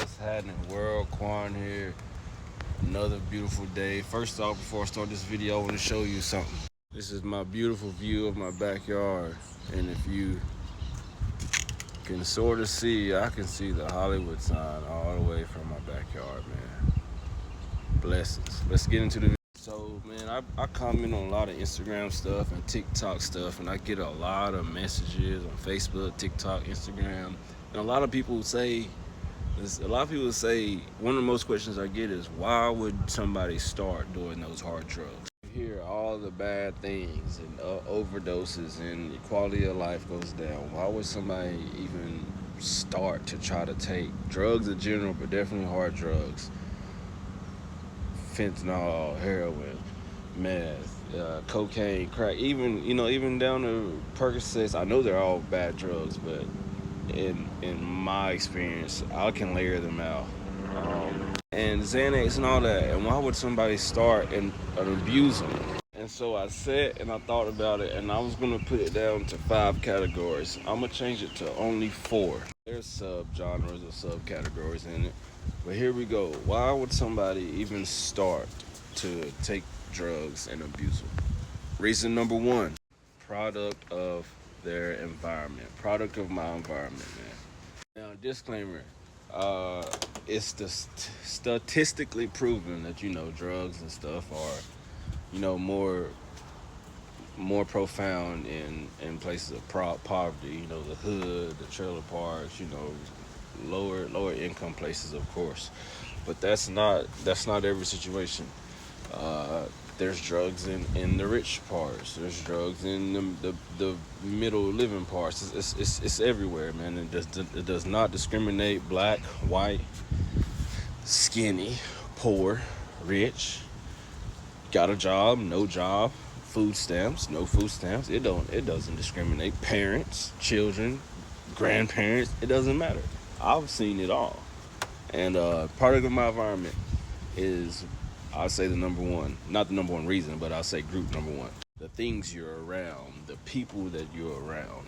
What's happening, world? Quan here. Another beautiful day. First off, before I start this video, I want to show you something. This is my beautiful view of my backyard. And if you can sort of see, I can see the Hollywood sign all the way from my backyard, man. Blessings. Let's get into the video. So, man, I comment on a lot of Instagram stuff and TikTok stuff, and I get a lot of messages on Facebook, TikTok, Instagram. And a lot of people say one of the most questions I get is, why would somebody start doing those hard drugs? You hear all the bad things and overdoses and the quality of life goes down. Why would somebody even start to try to take drugs in general, but definitely hard drugs? Fentanyl, heroin, meth, cocaine, crack, even down to Percocets. I know they're all bad drugs, but in my experience, I can layer them out. And Xanax and all that. And why would somebody start and abuse them? And so I sat and I thought about it, and I was gonna put it down to 5 categories. I'm gonna change it to only 4. There's subgenres or subcategories in it. But here we go. Why would somebody even start to take drugs and abuse them? Reason number 1, product of their environment. Product of my environment, man. Now, disclaimer. It's statistically proven that, drugs and stuff are, more profound in places of poverty, the hood, the trailer parks, lower income places, of course. But that's not every situation. There's drugs in the rich parts. There's drugs in the middle living parts. It's everywhere, man. It does not discriminate black, white, skinny, poor, rich, got a job, no job, food stamps, no food stamps. It doesn't discriminate. Parents, children, grandparents, it doesn't matter. I've seen it all. And product of my environment is, I'll say, the number one, not the number one reason, but I'll say group number 1. The things you're around, the people that you're around.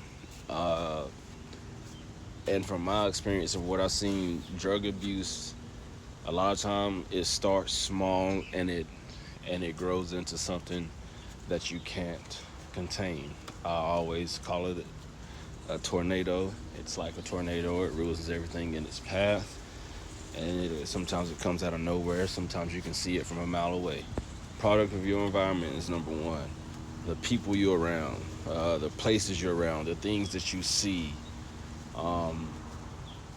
And from my experience of what I've seen, drug abuse, a lot of time it starts small and it grows into something that you can't contain. I always call it a tornado. It's like a tornado. It ruins everything in its path. And sometimes it comes out of nowhere. Sometimes you can see it from a mile away. Product of your environment is number 1. The people you're around, the places you're around, the things that you see. A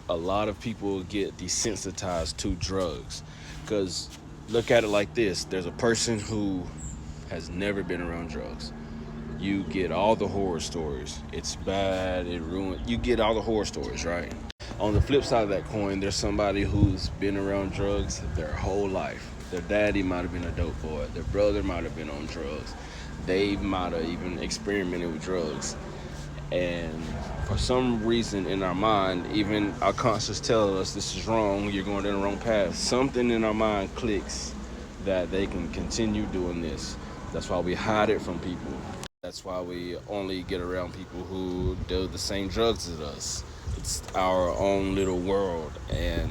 lot of people get desensitized to drugs because look at it like this. There's a person who has never been around drugs. You get all the horror stories. It's bad, it ruined. You get all the horror stories, right? On the flip side of that coin, there's somebody who's been around drugs their whole life. Their daddy might have been a dope boy. Their brother might have been on drugs. They might have even experimented with drugs. And for some reason in our mind, even our conscience tells us this is wrong, you're going down the wrong path. Something in our mind clicks that they can continue doing this. That's why we hide it from people. That's why we only get around people who do the same drugs as us. It's our own little world, and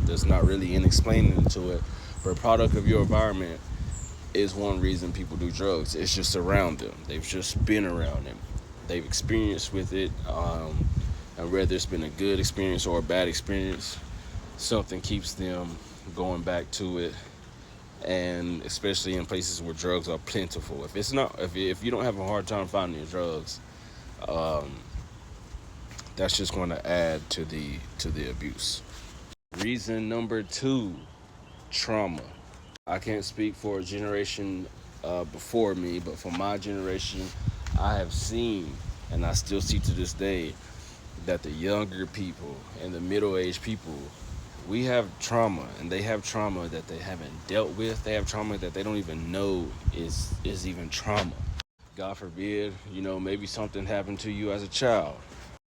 there's not really any explaining to it. But product of your environment is one reason people do drugs. It's just around them. They've just been around them. They've experienced with it, and whether it's been a good experience or a bad experience, something keeps them going back to it. And especially in places where drugs are plentiful. If you don't have a hard time finding your drugs, that's just going to add to the abuse. Reason number 2, trauma. I can't speak for a generation before me, but for my generation, I have seen, and I still see to this day, that the younger people and the middle-aged people, we have trauma, and they have trauma that they haven't dealt with. They have trauma that they don't even know is even trauma. God forbid, maybe something happened to you as a child.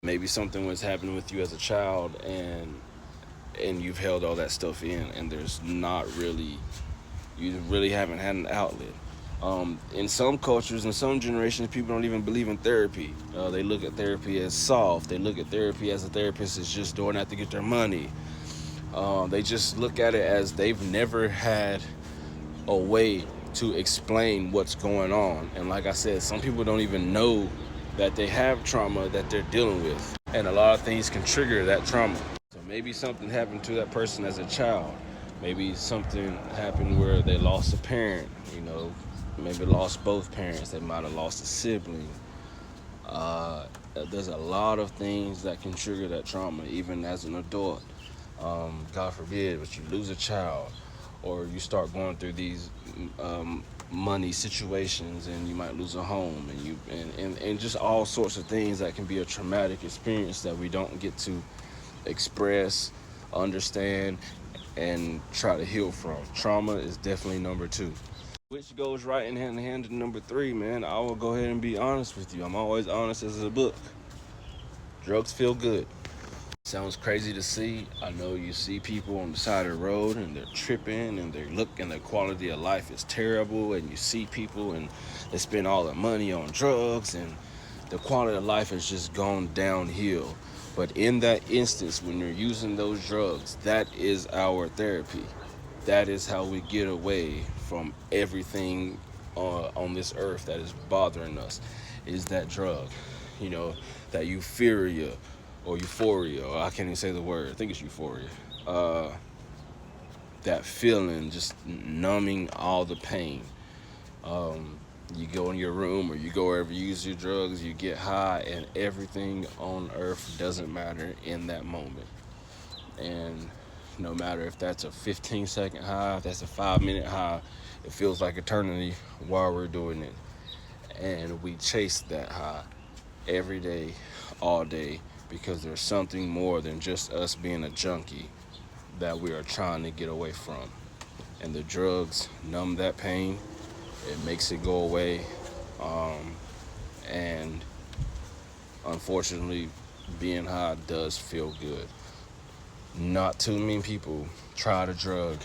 Maybe something was happening with you as a child, and you've held all that stuff in, and you really haven't had an outlet. In some cultures, in some generations, people don't even believe in therapy. They look at therapy as soft. They look at therapy as a therapist is just doing that to get their money. They just look at it as they've never had a way to explain what's going on. And like I said, some people don't even know that they have trauma that they're dealing with. And a lot of things can trigger that trauma. So maybe something happened to that person as a child. Maybe something happened where they lost a parent, maybe lost both parents. They might have lost a sibling. There's a lot of things that can trigger that trauma, even as an adult. God forbid, but you lose a child, or you start going through these money situations, and you might lose a home, and just all sorts of things that can be a traumatic experience that we don't get to express, understand, and try to heal from. Trauma is definitely number two, which goes right in hand to number three, man. I will go ahead and be honest with you. I'm always honest as a book. Drugs feel good. Sounds crazy to see. I know you see people on the side of the road and they're tripping and their quality of life is terrible, and you see people and they spend all their money on drugs and the quality of life has just gone downhill. But in that instance, when you're using those drugs, that is our therapy. That is how we get away from everything on this earth that is bothering us, is that drug. That euphoria, or I can't even say the word. I think it's euphoria. That feeling, just numbing all the pain. You go in your room or you go wherever you use your drugs, you get high, and everything on earth doesn't matter in that moment. And no matter if that's a 15-second high, if that's a 5-minute high, it feels like eternity while we're doing it. And we chase that high every day, all day, because there's something more than just us being a junkie that we are trying to get away from. And the drugs numb that pain, it makes it go away. And unfortunately, being high does feel good. Not too many people tried a drug,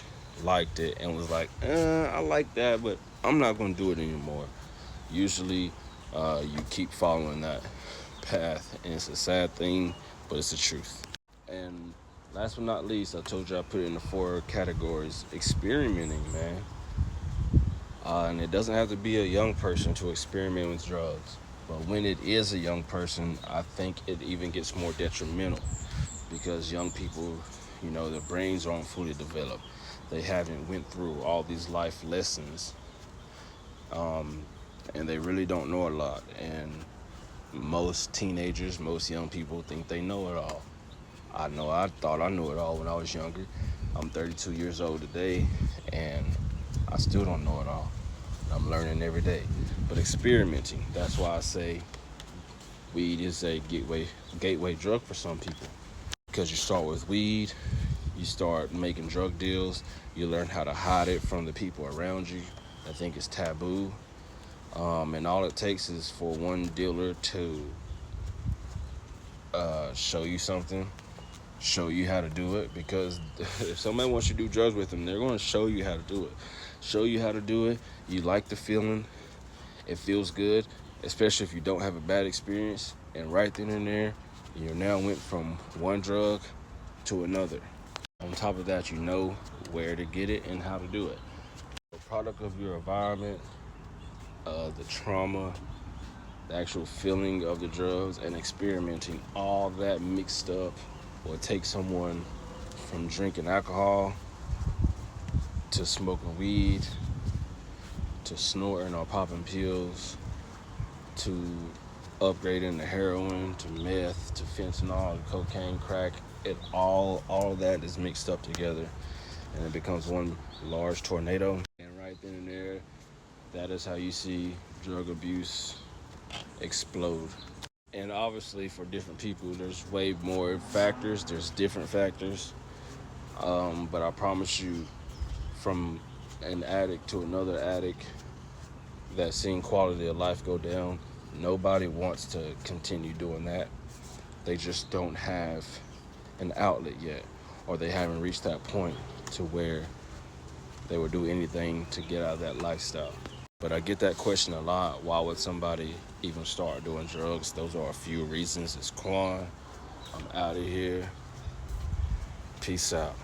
liked it, and was like, I like that, but I'm not going to do it anymore. Usually, you keep following that path, and it's a sad thing, but it's the truth. And last but not least, I told you I put it in the 4 categories. Experimenting, man. And it doesn't have to be a young person to experiment with drugs. But when it is a young person, I think it even gets more detrimental, because young people, their brains aren't fully developed. They haven't went through all these life lessons, and they really don't know a lot. And most teenagers, most young people think they know it all. I thought I knew it all when I was younger. I'm 32 years old today, and I still don't know it all. I'm learning every day. But experimenting, that's why I say weed is a gateway drug for some people. Because you start with weed, you start making drug deals, you learn how to hide it from the people around you that think it's taboo. And all it takes is for one dealer to show you something, show you how to do it. Because if somebody wants you to do drugs with them, they're going to show you how to do it. Show you how to do it. You like the feeling. It feels good, especially if you don't have a bad experience. And right then and there, you now went from one drug to another. On top of that, you know where to get it and how to do it. The product of your environment, the trauma, the actual feeling of the drugs, and experimenting, all that mixed up will take someone from drinking alcohol to smoking weed to snorting or popping pills to upgrading to heroin to meth to fentanyl to cocaine, crack. All of that is mixed up together, and it becomes one large tornado. And right then and there, that is how you see drug abuse explode. And obviously for different people, there's way more factors. There's different factors. But I promise you, from an addict to another addict that's seen quality of life go down, nobody wants to continue doing that. They just don't have an outlet yet, or they haven't reached that point to where they would do anything to get out of that lifestyle. But I get that question a lot. Why would somebody even start doing drugs? Those are a few reasons. It's Quan. I'm out of here. Peace out.